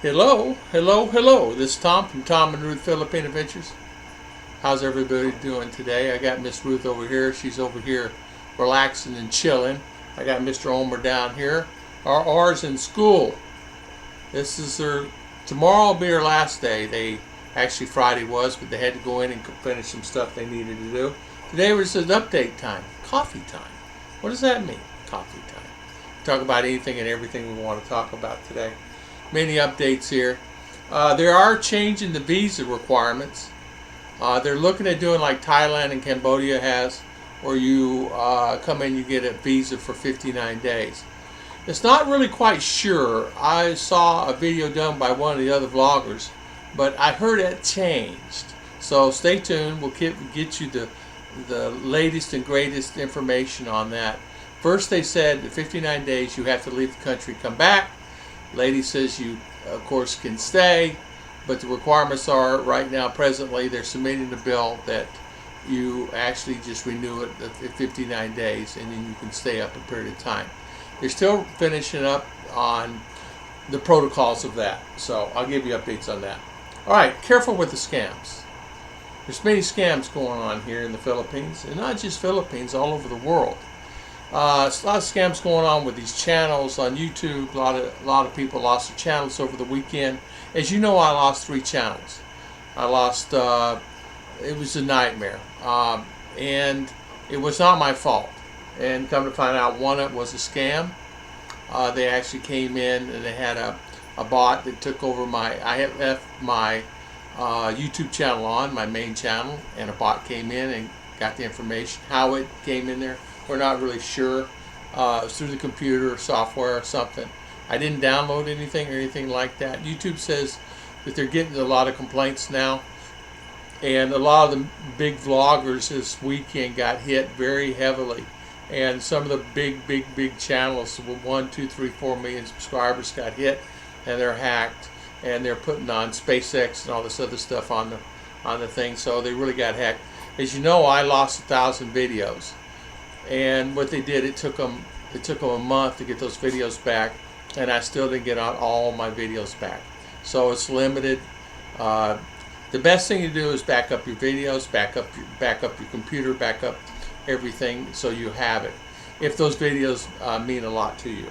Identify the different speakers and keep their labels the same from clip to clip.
Speaker 1: Hello, hello, hello. This is Tom from Tom and Ruth Philippine Adventures. How's everybody doing today? I got Miss Ruth over here. She's over here relaxing and chilling. I got Mr. Omer down here. Our R's in school. This is tomorrow will be her last day. Actually Friday was, but they had to go in and finish some stuff they needed to do. Today was an update time, coffee time. What does that mean? Coffee time. Talk about anything and everything we want to talk about today. Many updates here. They are changing the visa requirements. They're looking at doing like Thailand and Cambodia has, where you come in, you get a visa for 59 days. It's not really quite sure. I saw a video done by one of the other vloggers, but I heard it changed. So stay tuned. We'll get you the latest and greatest information on that. First they said that 59 days you have to leave the country, come back. Lady says you, of course, can stay, but the requirements are right now, presently, they're submitting a bill that you actually just renew it at 59 days and then you can stay up a period of time. They're still finishing up on the protocols of that, so I'll give you updates on that. All right, careful with the scams. There's many scams going on here in the Philippines, and not just Philippines, all over the world. A lot of scams going on with these channels on YouTube. A lot of people lost their channels over the weekend. As you know, I lost 3 channels. I lost. It was a nightmare, and it was not my fault. And come to find out, one of it was a scam. They actually came in and they had a bot that took over I have left my YouTube channel on, my main channel, and a bot came in and got the information. How it came in there, we're not really sure. It was through the computer or software or something. I didn't download anything or anything like that. YouTube says that they're getting a lot of complaints now, and a lot of the big vloggers this weekend got hit very heavily, and some of the big channels with 1, 2, 3, 4 million subscribers got hit, and they're hacked, and they're putting on SpaceX and all this other stuff on the thing, so they really got hacked. As you know, I lost 1,000 videos. And what they did, it took them a month to get those videos back, and I still didn't get all my videos back. So it's limited. The best thing to do is back up your videos, back up your computer, back up everything so you have it, if those videos mean a lot to you.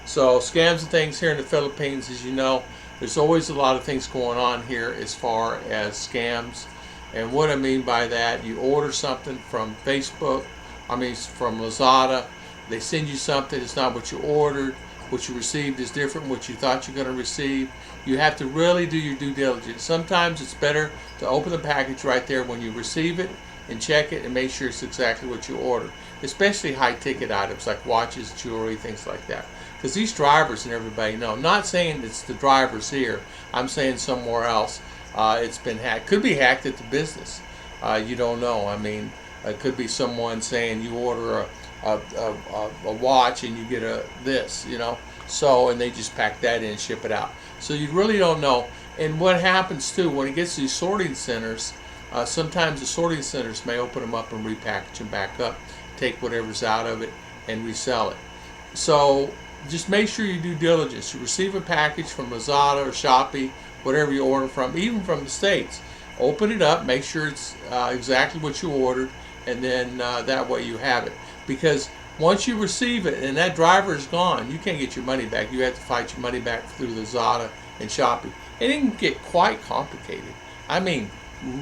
Speaker 1: So scams and things here in the Philippines, as you know, there's always a lot of things going on here as far as scams. And what I mean by that, you order something from Facebook, from Lazada, they send you something, it's not what you ordered, what you received is different, what you thought you're going to receive. You have to really do your due diligence. Sometimes it's better to open the package right there when you receive it and check it and make sure it's exactly what you ordered, especially high ticket items like watches, jewelry, things like that. Because these drivers, and everybody know, not saying it's the drivers here, I'm saying somewhere else, it's been hacked. Could be hacked at the business. You don't know. It could be someone saying you order a watch and you get this, so, and they just pack that in and ship it out. So you really don't know. And what happens too, when it gets to these sorting centers, sometimes the sorting centers may open them up and repackage them back up, take whatever's out of it and resell it. So just make sure you do diligence. You receive a package from Lazada or Shopee, whatever you order from, even from the States. Open it up, make sure it's exactly what you ordered, and then that way you have it. Because once you receive it and that driver is gone, you can't get your money back. You have to fight your money back through Lazada and Shopee. And it can get quite complicated.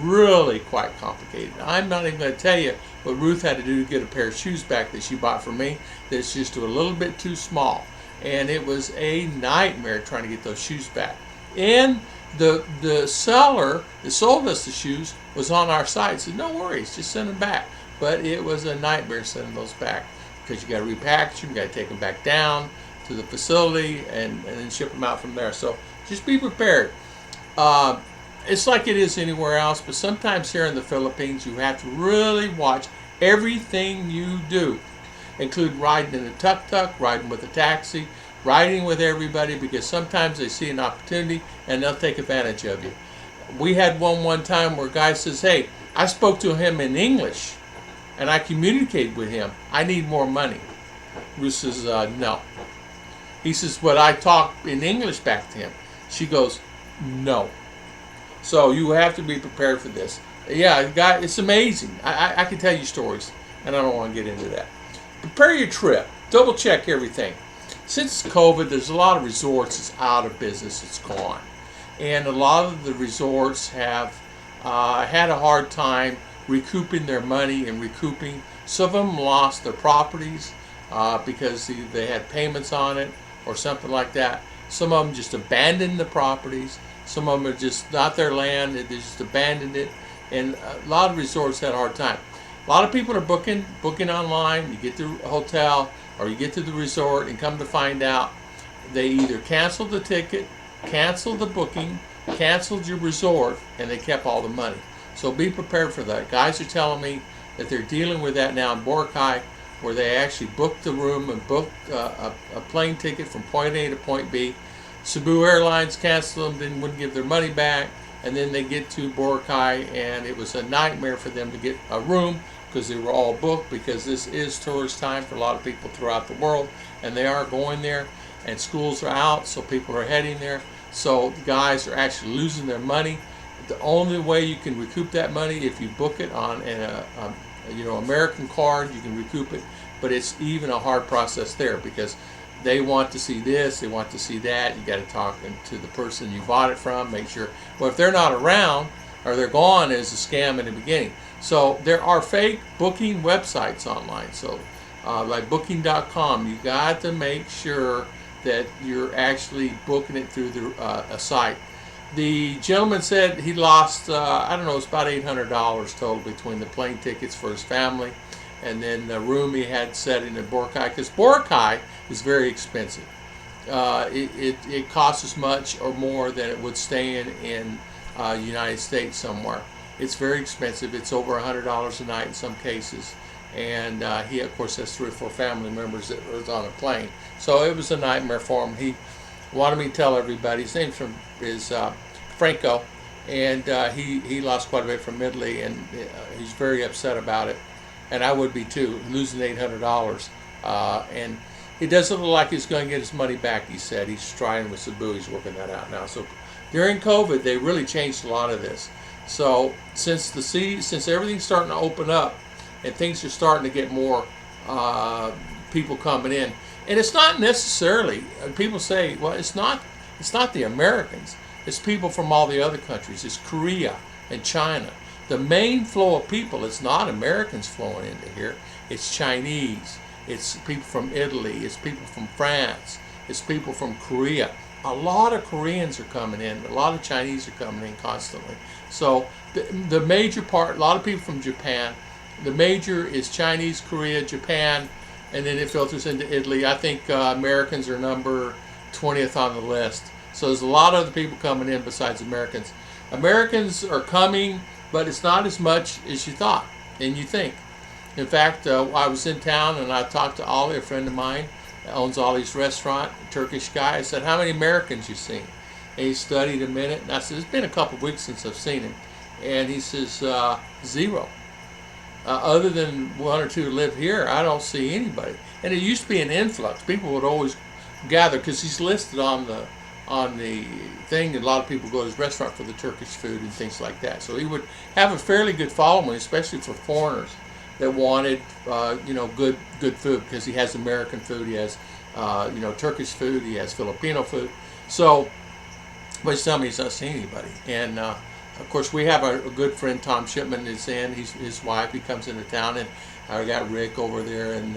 Speaker 1: Really quite complicated. I'm not even going to tell you what Ruth had to do to get a pair of shoes back that she bought for me that's just a little bit too small. And it was a nightmare trying to get those shoes back. And the seller that sold us the shoes was on our side. Said, no worries, just send them back. But it was a nightmare sending those back, because you got to repackage them, you got to take them back down to the facility and then ship them out from there. So just be prepared. It's like it is anywhere else, but sometimes here in the Philippines you have to really watch everything you do, include riding in a tuk-tuk, riding with a taxi, riding with everybody, because sometimes they see an opportunity and they'll take advantage of you. We had one time where a guy says, hey, I spoke to him in English and I communicated with him. I need more money. Ruth says, no. He says, well, I talked in English back to him. She goes, no. So you have to be prepared for this. Yeah, guy, it's amazing. I can tell you stories, and I don't want to get into that. Prepare your trip. Double check everything. Since COVID, there's a lot of resorts that's out of business. It's gone. And a lot of the resorts have had a hard time recouping their money and recouping. Some of them lost their properties because they had payments on it or something like that. Some of them just abandoned the properties. Some of them are just not their land. They just abandoned it. And a lot of resorts had a hard time. A lot of people are booking online. You get to a hotel or you get to the resort, and come to find out they either canceled the ticket, canceled the booking, canceled your resort, and they kept all the money. So be prepared for that. Guys are telling me that they're dealing with that now in Boracay, where they actually booked the room and booked a plane ticket from point A to point B. Cebu Airlines canceled them, wouldn't give their money back, and then they get to Boracay, and it was a nightmare for them to get a room because they were all booked, because this is tourist time for a lot of people throughout the world, and they are going there, and schools are out, so people are heading there. So the guys are actually losing their money. The only way you can recoup that money, if you book it on American card, you can recoup it, but it's even a hard process there, because they want to see this, they want to see that. You got to talk to the person you bought it from, make sure. Well, if they're not around or they're gone, it's a scam in the beginning. So there are fake booking websites online. So like booking.com, you got to make sure that you're actually booking it through a site. The gentleman said he lost, I don't know, it's about $800 total between the plane tickets for his family and then the room he had set in Boracay, because Boracay is very expensive. It costs as much or more than it would stay in United States somewhere. It's very expensive. It's over $100 a night in some cases. And he, of course, has 3 or 4 family members that was on a plane. So it was a nightmare for him. He wanted me to tell everybody. His name is Franco, and he lost quite a bit from Italy, and he's very upset about it. And I would be too, losing $800. And it doesn't look like he's going to get his money back, he said. He's trying with Cebu. He's working that out now. So during COVID, they really changed a lot of this. So since everything's starting to open up and things are starting to get more people coming in, and it's not necessarily, people say, well, it's not the Americans. It's people from all the other countries. It's Korea and China. The main flow of people, it's not Americans flowing into here. It's Chinese. It's people from Italy. It's people from France. It's people from Korea. A lot of Koreans are coming in. A lot of Chinese are coming in constantly. So the major part, a lot of people from Japan. The major is Chinese, Korea, Japan, and then it filters into Italy. I think Americans are number 20th on the list. So there's a lot of other people coming in besides Americans. Americans are coming, but it's not as much as you thought and you think. In fact, I was in town and I talked to Ollie, a friend of mine, owns Ollie's restaurant, a Turkish guy. I said, how many Americans you seen? And he studied a minute, and I said, it's been a couple of weeks since I've seen him. And he says, 0. Other than 1 or 2 live here, I don't see anybody. And it used to be an influx. People would always gather, because he's listed on the thing, and a lot of people go to his restaurant for the Turkish food and things like that. So he would have a fairly good following, especially for foreigners that wanted good food, because he has American food, he has Turkish food, he has Filipino food. So, but he's telling me he's not seeing anybody. And of course, we have a good friend, Tom Shipman, is in. His wife, he comes into town, and I got Rick over there. And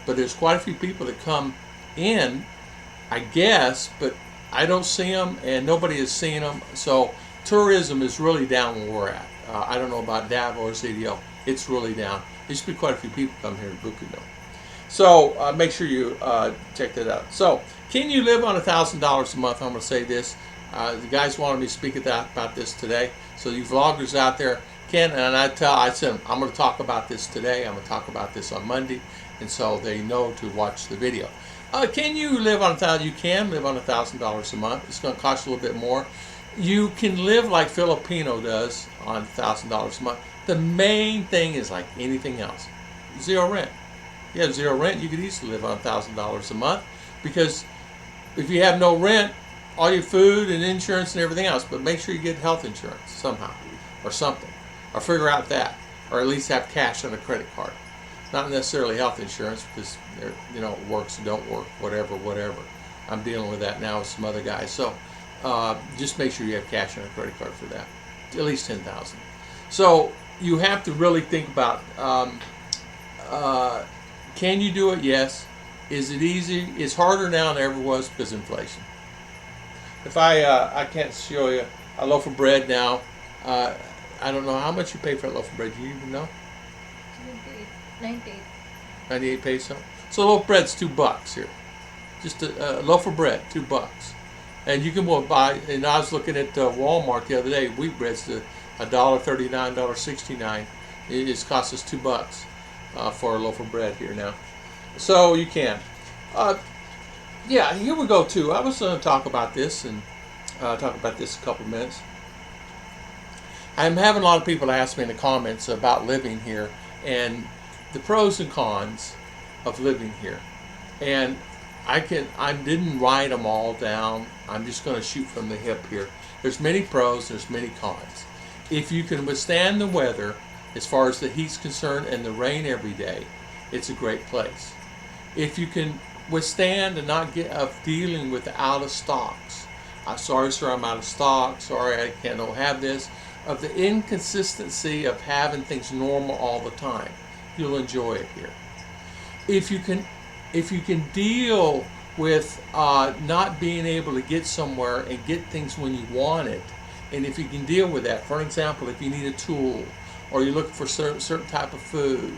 Speaker 1: but there's quite a few people that come in, I guess, but I don't see them, and nobody is seeing them. So tourism is really down where we're at. I don't know about Davao or CDO. It's really down. There used to be quite a few people come here in Bukidnon. So make sure you check that out. So can you live on $1,000 a month? I'm going to say this. The guys wanted me to speak about this today. So you vloggers out there can, and I said I'm going to talk about this today. I'm going to talk about this on Monday, and so they know to watch the video. Can you live on $1,000? You can live on $1,000 a month. It's going to cost you a little bit more. You can live like Filipino does on $1,000 a month. The main thing is like anything else, 0 rent. You have 0 rent, you could easily live on $1,000 a month, because if you have no rent, all your food and insurance and everything else, but make sure you get health insurance somehow or something, or figure out that, or at least have cash on a credit card. Not necessarily health insurance because it works or don't work, whatever. I'm dealing with that now with some other guys. So just make sure you have cash on a credit card for that, at least $10,000. So you have to really think about, can you do it? Yes. Is it easy? It's harder now than it ever was because of inflation. If I can't show you a loaf of bread now. I don't know how much you pay for a loaf of bread. Do you even know?
Speaker 2: 98.
Speaker 1: 98 peso. So a loaf of bread's $2 here. Just a loaf of bread, $2. And you can buy. And I was looking at Walmart the other day. Wheat bread's $1.39, $1.69. It costs us $2 for a loaf of bread here now. So you can. Yeah, here we go too. I was going to talk about this and talk about this a couple minutes. I'm having a lot of people ask me in the comments about living here and the pros and cons of living here. And I didn't write them all down. I'm just going to shoot from the hip here. There's many pros, there's many cons. If you can withstand the weather, as far as the heat's concerned, and the rain every day, it's a great place. If you can withstand and not get of dealing with the out of stocks, sorry sir, I'm out of stock, sorry I don't have this, of the inconsistency of having things normal all the time, you'll enjoy it here. If you can deal with not being able to get somewhere and get things when you want it, and if you can deal with that, for example, if you need a tool, or you're looking for certain type of food,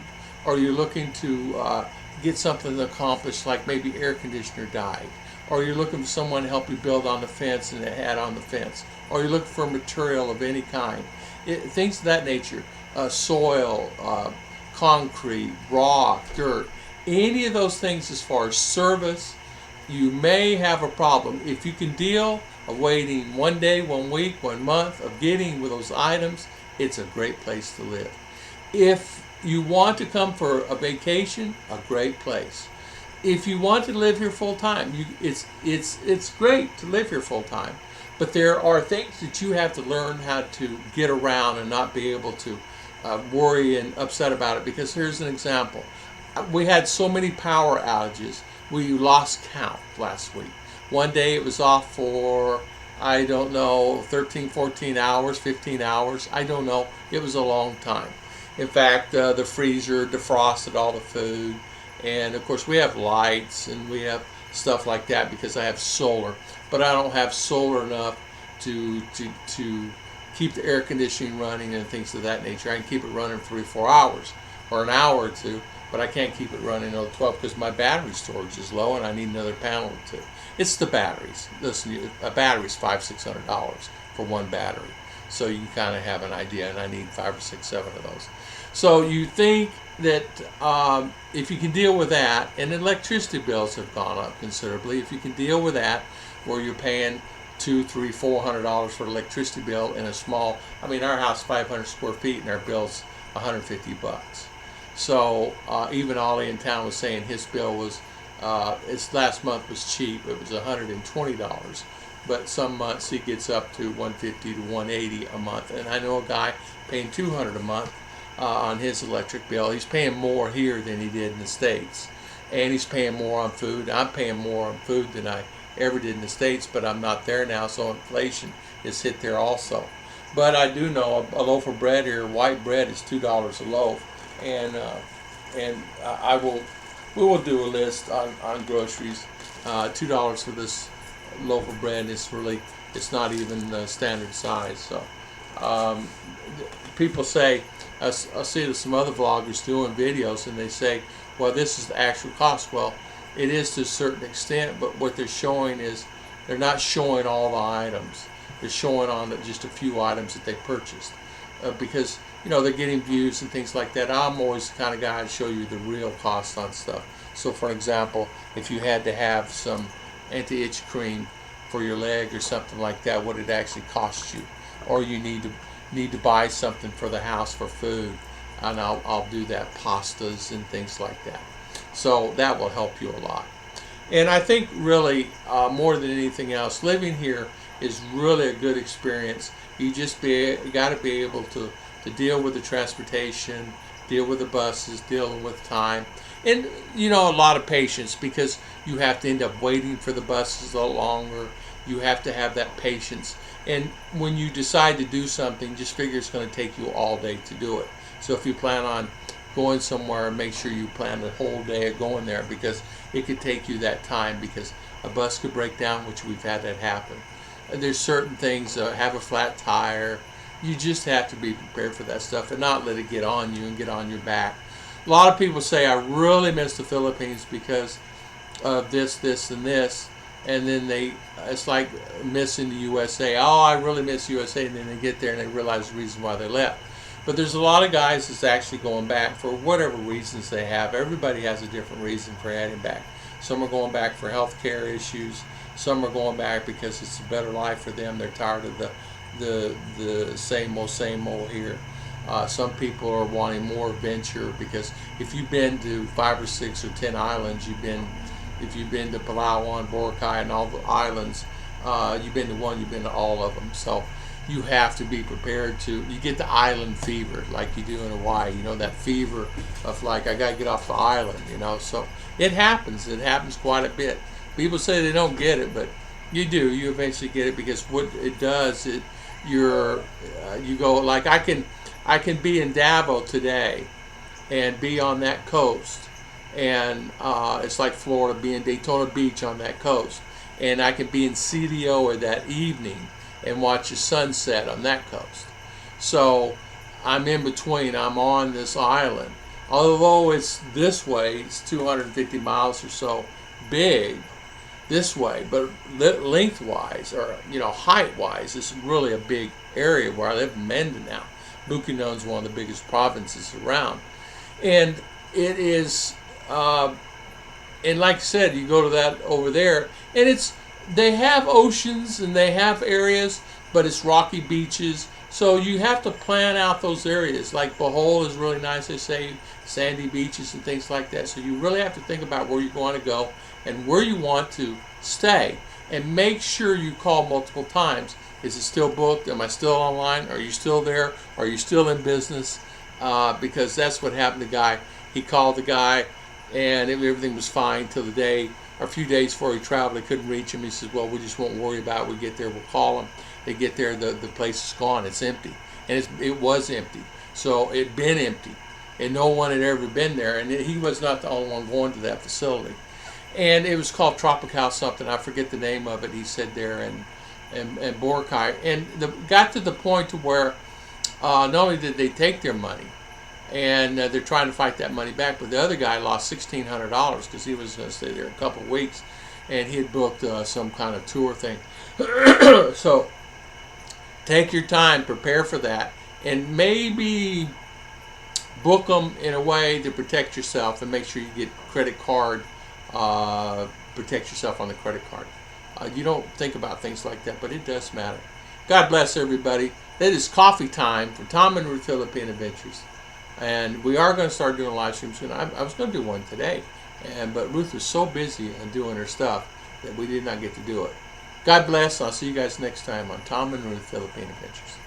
Speaker 1: or you're looking to get something accomplished, like maybe air conditioner died, or you're looking for someone to help you build on the fence and add on the fence, or you're looking for material of any kind, things of that nature, soil, concrete, rock, dirt, any of those things as far as service, you may have a problem. If you can deal of waiting 1 day, 1 week, 1 month of getting with those items, it's a great place to live. If you want to come for a vacation, a great place. If you want to live here full time, it's great to live here full time. But there are things that you have to learn how to get around and not be able to worry and upset about it. Because here's an example. We had so many power outages, we lost count last week. One day it was off for, I don't know, 13, 14 hours, 15 hours. I don't know. It was a long time. In fact, the freezer defrosted all the food. And of course we have lights and we have stuff like that because I have solar. But I don't have solar enough to keep the air conditioning running and things of that nature. I can keep it running 3 or 4 hours or an hour or two, but I can't keep it running another 12 because my battery storage is low and I need another panel or two. It's the batteries. Listen, a battery's $500-600 for one battery. So you kind of have an idea, and I need 5 or 6, 7 of those. So you think that if you can deal with that, and electricity bills have gone up considerably, if you can deal with that, where you're paying $200, $300, $400 for an electricity bill in a small, I mean, our house is 500 square feet and our bill's $150. So even Ollie in town was saying his bill was, his last month was cheap. It was $120. But some months he gets up to $150 to $180 a month. And I know a guy paying $200 a month on his electric bill. He's paying more here than he did in the States. And he's paying more on food. I'm paying more on food than I ever did in the States, but I'm not there now, so inflation is hit there also. But I do know a loaf of bread here, white bread, is $2 a loaf. And we will do a list on groceries. $2 for this loaf of bread is really, it's not even the standard size. So people say, I see some other vloggers doing videos and they say, well, this is the actual cost. Well, it is to a certain extent, but what they're showing is they're not showing all the items. They're showing on just a few items that they purchased because they're getting views and things like that. I'm always the kind of guy to show you the real cost on stuff. So for example, if you had to have some anti-itch cream for your leg or something like that, what it actually costs you, or you need to buy something for the house for food, and I'll do that, pastas and things like that. So that will help you a lot. And I think really more than anything else, living here is really a good experience. You just got to be able to deal with the transportation, deal with the buses, dealing with time, and you know, a lot of patience, because you have to end up waiting for the buses a little longer. You have to have that patience, and when you decide to do something, just figure it's going to take you all day to do it. So if you plan on going somewhere, make sure you plan the whole day of going there, because it could take you that time, because a bus could break down, which we've had that happen. There's certain things, have a flat tire. You just have to be prepared for that stuff and not let it get on you and get on your back. A lot of people say, I really miss the Philippines because of this, and this. And then it's like missing the USA. Oh, I really miss USA. And then they get there and they realize the reason why they left. But there's a lot of guys that's actually going back for whatever reasons they have. Everybody has a different reason for heading back. Some are going back for health care issues. Some are going back because it's a better life for them. They're tired of the same old here. Some people are wanting more adventure, because if you've been to 5 or 6 or 10 islands, if you've been to Palawan, Boracay, and all the islands, you've been to one, you've been to all of them. So you have to be prepared to, you get the island fever like you do in Hawaii, you know, that fever of like, I got to get off the island, you know. So it happens quite a bit. People say they don't get it, but you do. You eventually get it, because what it does, you go, like I can be in Davao today and be on that coast, and it's like Florida, be in Daytona Beach on that coast, and I can be in CDO that evening and watch the sunset on that coast. So I'm in between. I'm on this island. Although it's this way, it's 250 miles or so big this way, but lengthwise, or you know, height-wise, it's really a big area where I live in Mindinao. Bukidnon is one of the biggest provinces around, and it is. And like I said, you go to that over there, and they have oceans and they have areas, but it's rocky beaches. So you have to plan out those areas. Like Bohol is really nice, they say, sandy beaches and things like that. So you really have to think about where you want to go and where you want to stay, and make sure you call multiple times. Is it still booked? Am I still online? Are you still there? Are you still in business? Because that's what happened to the guy. He called the guy, and everything was fine till the day, or a few days before he traveled. They couldn't reach him. He says, well, we just won't worry about it. We get there, we'll call him. They get there, the place is gone. It's empty. And it was empty. So it'd been empty, and no one had ever been there. And he was not the only one going to that facility. And it was called Tropical something. I forget the name of it. He said there, and Boracay. And got to the point to where not only did they take their money, and they're trying to fight that money back, but the other guy lost $1,600 because he was going to stay there a couple of weeks, and he had booked some kind of tour thing. So take your time, prepare for that, and maybe book them in a way to protect yourself, and make sure you get credit card, protect yourself on the credit card. You don't think about things like that, but it does matter. God bless everybody. That is coffee time for Tom and Ruth Filipino Adventures. And we are going to start doing live streams soon. I was going to do one today, but Ruth was so busy doing her stuff that we did not get to do it. God bless. I'll see you guys next time on Tom and Ruth Filipino Adventures.